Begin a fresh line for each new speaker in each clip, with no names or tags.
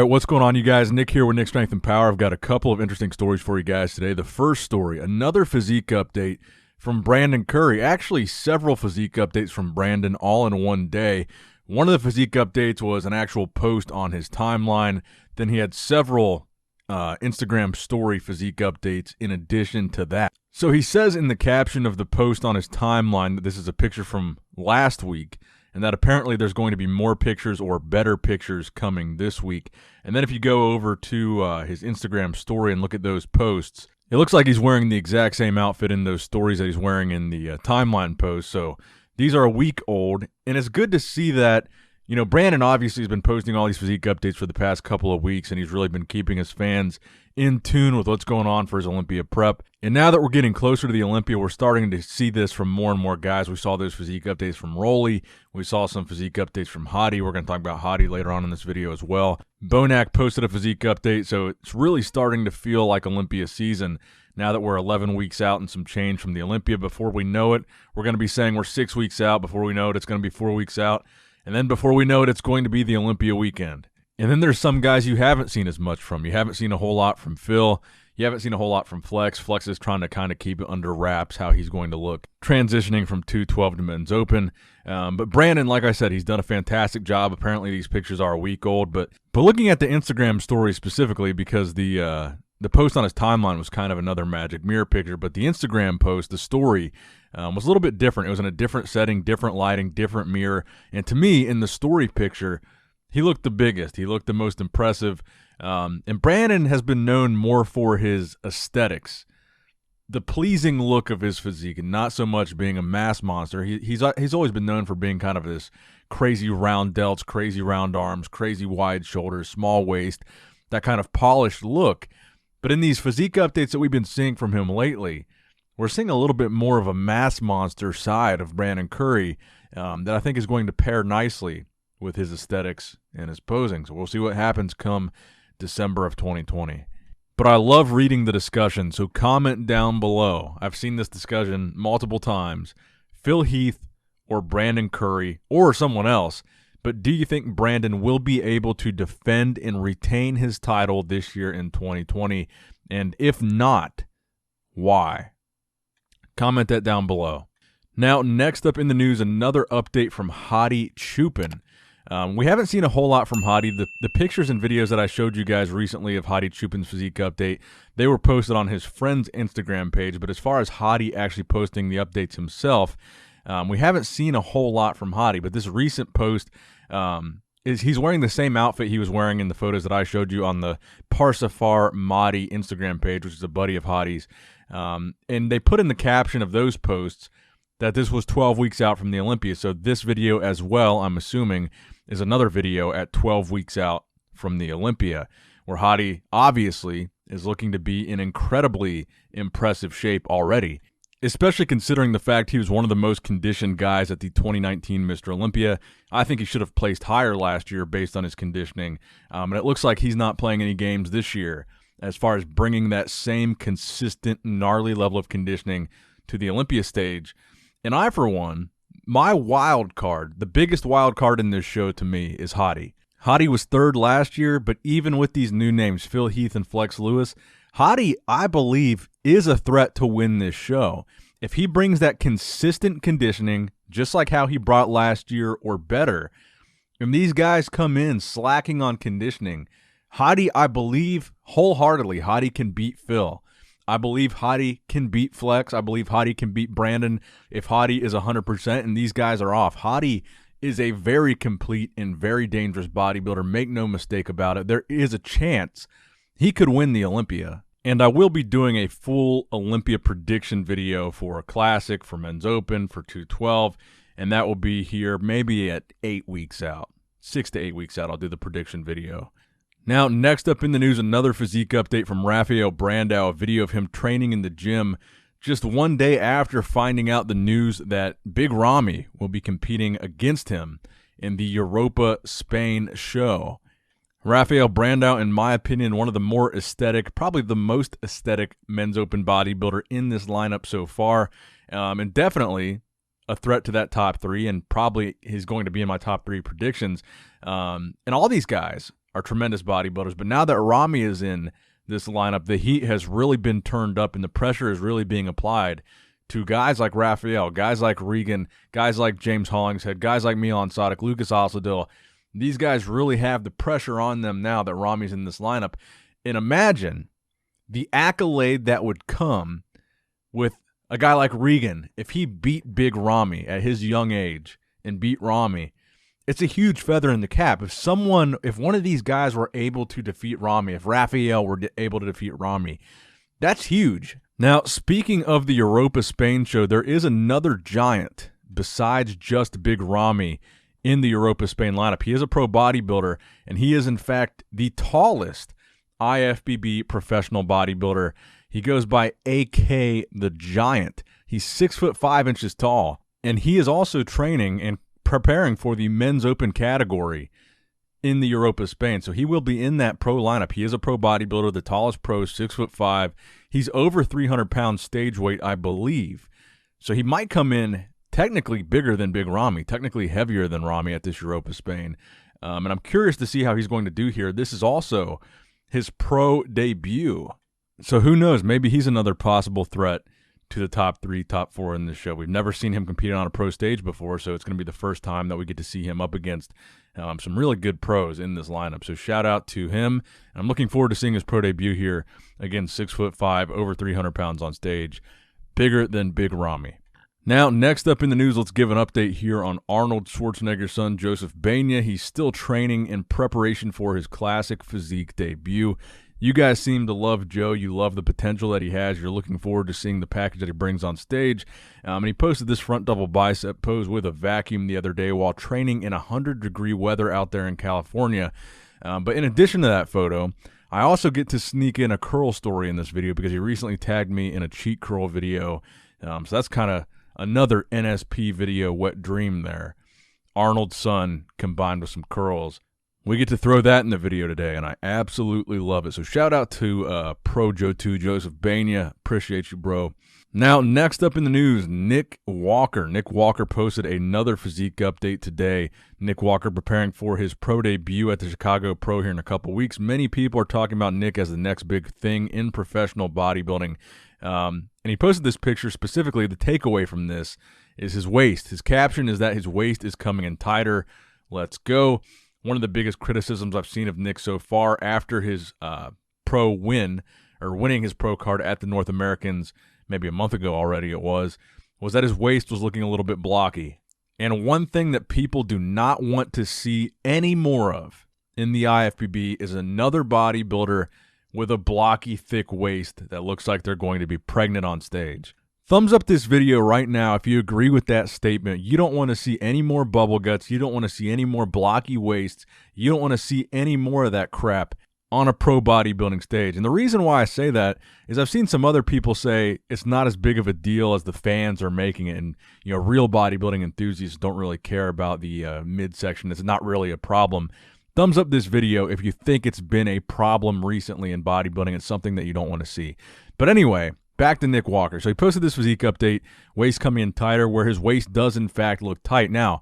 All right, what's going on, you guys? Nick here with Nick Strength and Power. I've got a couple of interesting stories for you guys today. The first story, another physique update from Brandon Curry. Actually, several physique updates from Brandon all in one day. One of the physique updates was an actual post on his timeline. Then he had several Instagram story physique updates in addition to that. So he says in the caption of the post on his timeline that this is a picture from last week, and that apparently there's going to be more pictures or better pictures coming this week. And then if you go over to his Instagram story and look at those posts, it looks like he's wearing the exact same outfit in those stories that he's wearing in the timeline post. So these are a week old, and it's good to see that, you know, Brandon obviously has been posting all these physique updates for the past couple of weeks, and he's really been keeping his fans in tune with what's going on for his Olympia prep. And now that we're getting closer to the Olympia, we're starting to see this from more and more guys. We saw those physique updates from Rolly. We saw some physique updates from Hadi. We're going to talk about Hadi later on in this video as well. Bonak posted a physique update, so it's really starting to feel like Olympia season now that we're 11 weeks out and some change from the Olympia. Before we know it, we're going to be saying we're 6 weeks out. Before we know it, it's going to be 4 weeks out. And then before we know it, it's going to be the Olympia weekend. And then there's some guys you haven't seen as much from. You haven't seen a whole lot from Phil. You haven't seen a whole lot from Flex. Flex is trying to kind of keep it under wraps how he's going to look, transitioning from 212 to Men's Open. But Brandon, like I said, he's done a fantastic job. Apparently these pictures are a week old. But looking at the Instagram story specifically, because the post on his timeline was kind of another magic mirror picture, but the Instagram post, the story, was a little bit different. It was in a different setting, different lighting, different mirror. And to me, in the story picture, he looked the biggest. He looked the most impressive. And Brandon has been known more for his aesthetics, the pleasing look of his physique, and not so much being a mass monster. He's always been known for being kind of this crazy round delts, crazy round arms, crazy wide shoulders, small waist, that kind of polished look. But in these physique updates that we've been seeing from him lately, we're seeing a little bit more of a mass monster side of Brandon Curry that I think is going to pair nicely with his aesthetics and his posing. So we'll see what happens come December of 2020. But I love reading the discussion, so comment down below. I've seen this discussion multiple times. Phil Heath or Brandon Curry or someone else, but do you think Brandon will be able to defend and retain his title this year in 2020? And if not, why? Comment that down below. Now, next up in the news, another update from Hadi Choopan. We haven't seen a whole lot from Hadi. The pictures and videos that I showed you guys recently of Hadi Choopan's physique update, they were posted on his friend's Instagram page. But as far as Hadi actually posting the updates himself, we haven't seen a whole lot from Hadi. But this recent post he's wearing the same outfit he was wearing in the photos that I showed you on the Parsafar Mahdi Instagram page, which is a buddy of Hadi's. And they put in the caption of those posts that this was 12 weeks out from the Olympia. So this video as well, I'm assuming, is another video at 12 weeks out from the Olympia, where Hadi obviously is looking to be in incredibly impressive shape already, especially considering the fact he was one of the most conditioned guys at the 2019 Mr. Olympia. I think he should have placed higher last year based on his conditioning, and it looks like he's not playing any games this year as far as bringing that same consistent, gnarly level of conditioning to the Olympia stage. And I, for one, my wild card, the biggest wild card in this show to me is Hadi. Hadi was third last year, but even with these new names, Phil Heath and Flex Lewis, Hadi, I believe, is a threat to win this show. If he brings that consistent conditioning, just like how he brought last year or better, and these guys come in slacking on conditioning, Hadi, I believe wholeheartedly, Hadi can beat Phil. I believe Hadi can beat Flex. I believe Hadi can beat Brandon if Hadi is 100% and these guys are off. Hadi is a very complete and very dangerous bodybuilder. Make no mistake about it. There is a chance he could win the Olympia. And I will be doing a full Olympia prediction video for a Classic, for Men's Open, for 212, and that will be here maybe at 8 weeks out. 6 to 8 weeks out, I'll do the prediction video. Now, next up in the news, another physique update from Rafael Brandao, a video of him training in the gym just one day after finding out the news that Big Ramy will be competing against him in the Europa Spain show. Rafael Brandao, in my opinion, one of the more aesthetic, probably the most aesthetic Men's Open bodybuilder in this lineup so far, and definitely a threat to that top three, and probably he's going to be in my top three predictions. And all these guys are tremendous bodybuilders. But now that Ramy is in this lineup, the heat has really been turned up and the pressure is really being applied to guys like Rafael, guys like Regan, guys like James Hollingshead, guys like Milan Sadek, Lucas Osadil. These guys really have the pressure on them now that Ramy's in this lineup. And imagine the accolade that would come with a guy like Regan if he beat Big Ramy at his young age and beat Ramy. It's a huge feather in the cap. If one of these guys were able to defeat Ramy, if Rafael were able to defeat Ramy, that's huge. Now, speaking of the Europa Spain show, there is another giant besides just Big Ramy in the Europa Spain lineup. He is a pro bodybuilder, and he is, in fact, the tallest IFBB professional bodybuilder. He goes by AK the Giant. He's 6'5" tall, and he is also training and preparing for the men's open category in the Europa Spain. So he will be in that pro lineup. He is a pro bodybuilder, the tallest pro, 6'5". He's over 300 pounds stage weight, I believe. So he might come in technically bigger than Big Ramy, technically heavier than Ramy at this Europa Spain. And I'm curious to see how he's going to do here. This is also his pro debut. So who knows? Maybe he's another possible threat to the top 3, top 4 in this show. We've never seen him compete on a pro stage before, so it's going to be the first time that we get to see him up against some really good pros in this lineup. So shout out to him. And I'm looking forward to seeing his pro debut here. Again, 6'5", over 300 pounds on stage, bigger than Big Ramy. Now, next up in the news, let's give an update here on Arnold Schwarzenegger's son, Joseph Bania. He's still training in preparation for his classic physique debut. You guys seem to love Joe. You love the potential that he has. You're looking forward to seeing the package that he brings on stage. And he posted this front double bicep pose with a vacuum the other day while training in 100-degree weather out there in California. But in addition to that photo, I also get to sneak in a curl story in this video because he recently tagged me in a cheat curl video. So that's kind of another NSP video wet dream there. Arnold's son combined with some curls. We get to throw that in the video today, and I absolutely love it. So shout out to Pro Joe 2, Joseph Bania. Appreciate you, bro. Now, next up in the news, Nick Walker. Nick Walker posted another physique update today. Nick Walker preparing for his pro debut at the Chicago Pro here in a couple weeks. Many people are talking about Nick as the next big thing in professional bodybuilding. And he posted this picture specifically. The takeaway from this is his waist. His caption is that his waist is coming in tighter. Let's go. One of the biggest criticisms I've seen of Nick so far after his pro win, or winning his pro card at the North Americans, maybe a month ago already it was that his waist was looking a little bit blocky. And one thing that people do not want to see any more of in the IFBB is another bodybuilder with a blocky, thick waist that looks like they're going to be pregnant on stage. Thumbs up this video right now if you agree with that statement. You don't want to see any more bubble guts. You don't want to see any more blocky waists. You don't want to see any more of that crap on a pro bodybuilding stage. And the reason why I say that is I've seen some other people say it's not as big of a deal as the fans are making it. And, you know, real bodybuilding enthusiasts don't really care about the midsection. It's not really a problem. Thumbs up this video if you think it's been a problem recently in bodybuilding. It's something that you don't want to see. But anyway, back to Nick Walker. So he posted this physique update, waist coming in tighter, where his waist does in fact look tight. Now,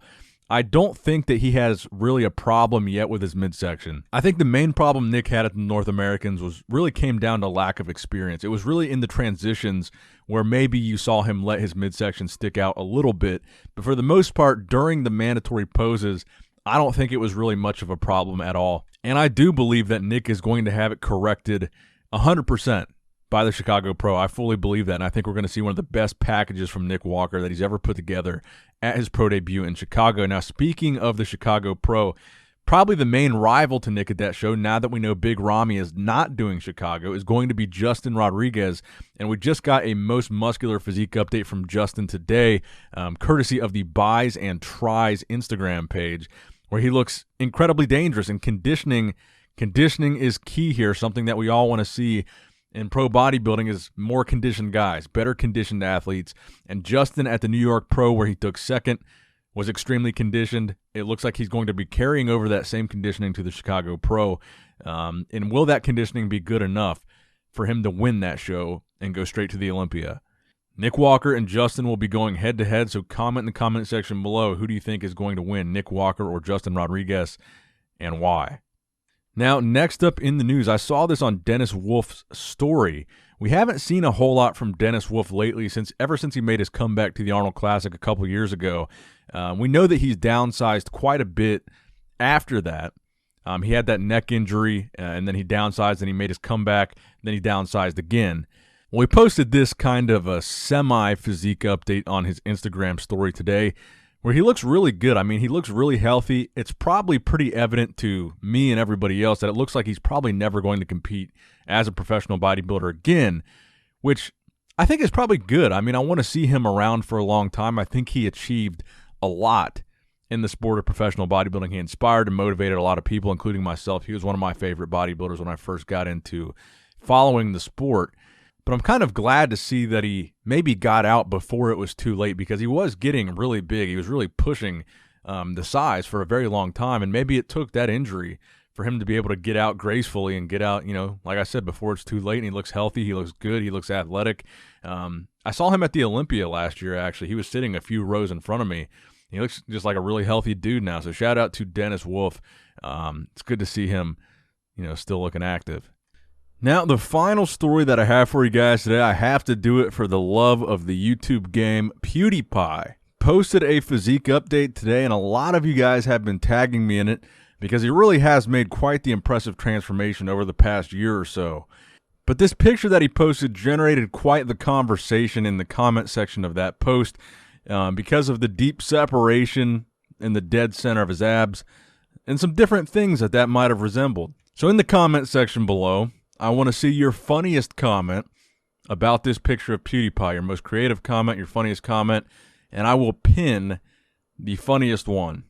I don't think that he has really a problem yet with his midsection. I think the main problem Nick had at the North Americans really came down to lack of experience. It was really in the transitions where maybe you saw him let his midsection stick out a little bit. But for the most part, during the mandatory poses, I don't think it was really much of a problem at all. And I do believe that Nick is going to have it corrected 100%. By the Chicago Pro. I fully believe that, and I think we're going to see one of the best packages from Nick Walker that he's ever put together at his pro debut in Chicago. Now, speaking of the Chicago Pro, probably the main rival to Nick at that show, now that we know Big Ramy is not doing Chicago, is going to be Justin Rodriguez, and we just got a most muscular physique update from Justin today, courtesy of the Buys and Tries Instagram page, where he looks incredibly dangerous, and conditioning is key here, something that we all want to see in pro bodybuilding is more conditioned guys, better conditioned athletes. And Justin at the New York Pro, where he took second, was extremely conditioned. It looks like he's going to be carrying over that same conditioning to the Chicago Pro. And will that conditioning be good enough for him to win that show and go straight to the Olympia? Nick Walker and Justin will be going head-to-head, so comment in the comment section below. Who do you think is going to win, Nick Walker or Justin Rodriguez, and why? Now, next up in the news, I saw this on Dennis Wolf's story. We haven't seen a whole lot from Dennis Wolf lately, ever since he made his comeback to the Arnold Classic a couple years ago. We know that he's downsized quite a bit after that. He had that neck injury, and then he downsized, and he made his comeback, then he downsized again. Well, he posted this kind of a semi-physique update on his Instagram story today, where he looks really good. I mean, he looks really healthy. It's probably pretty evident to me and everybody else that it looks like he's probably never going to compete as a professional bodybuilder again, which I think is probably good. I mean, I want to see him around for a long time. I think he achieved a lot in the sport of professional bodybuilding. He inspired and motivated a lot of people, including myself. He was one of my favorite bodybuilders when I first got into following the sport. But I'm kind of glad to see that he maybe got out before it was too late, because he was getting really big. He was really pushing the size for a very long time, and maybe it took that injury for him to be able to get out gracefully and get out, like I said, before it's too late. And he looks healthy. He looks good. He looks athletic. I saw him at the Olympia last year, actually. He was sitting a few rows in front of me. He looks just like a really healthy dude now. So shout out to Dennis Wolf. It's good to see him, still looking active. Now, the final story that I have for you guys today, I have to do it for the love of the YouTube game. PewDiePie posted a physique update today, and a lot of you guys have been tagging me in it because he really has made quite the impressive transformation over the past year or so. But this picture that he posted generated quite the conversation in the comment section of that post because of the deep separation in the dead center of his abs and some different things that might have resembled. So in the comment section below, I want to see your funniest comment about this picture of PewDiePie, your most creative comment, your funniest comment, and I will pin the funniest one.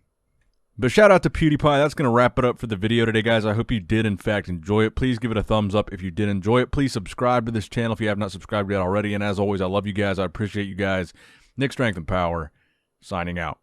But shout out to PewDiePie. That's going to wrap it up for the video today, guys. I hope you did, in fact, enjoy it. Please give it a thumbs up if you did enjoy it. Please subscribe to this channel if you have not subscribed yet already. And as always, I love you guys. I appreciate you guys. Nick Strength and Power, signing out.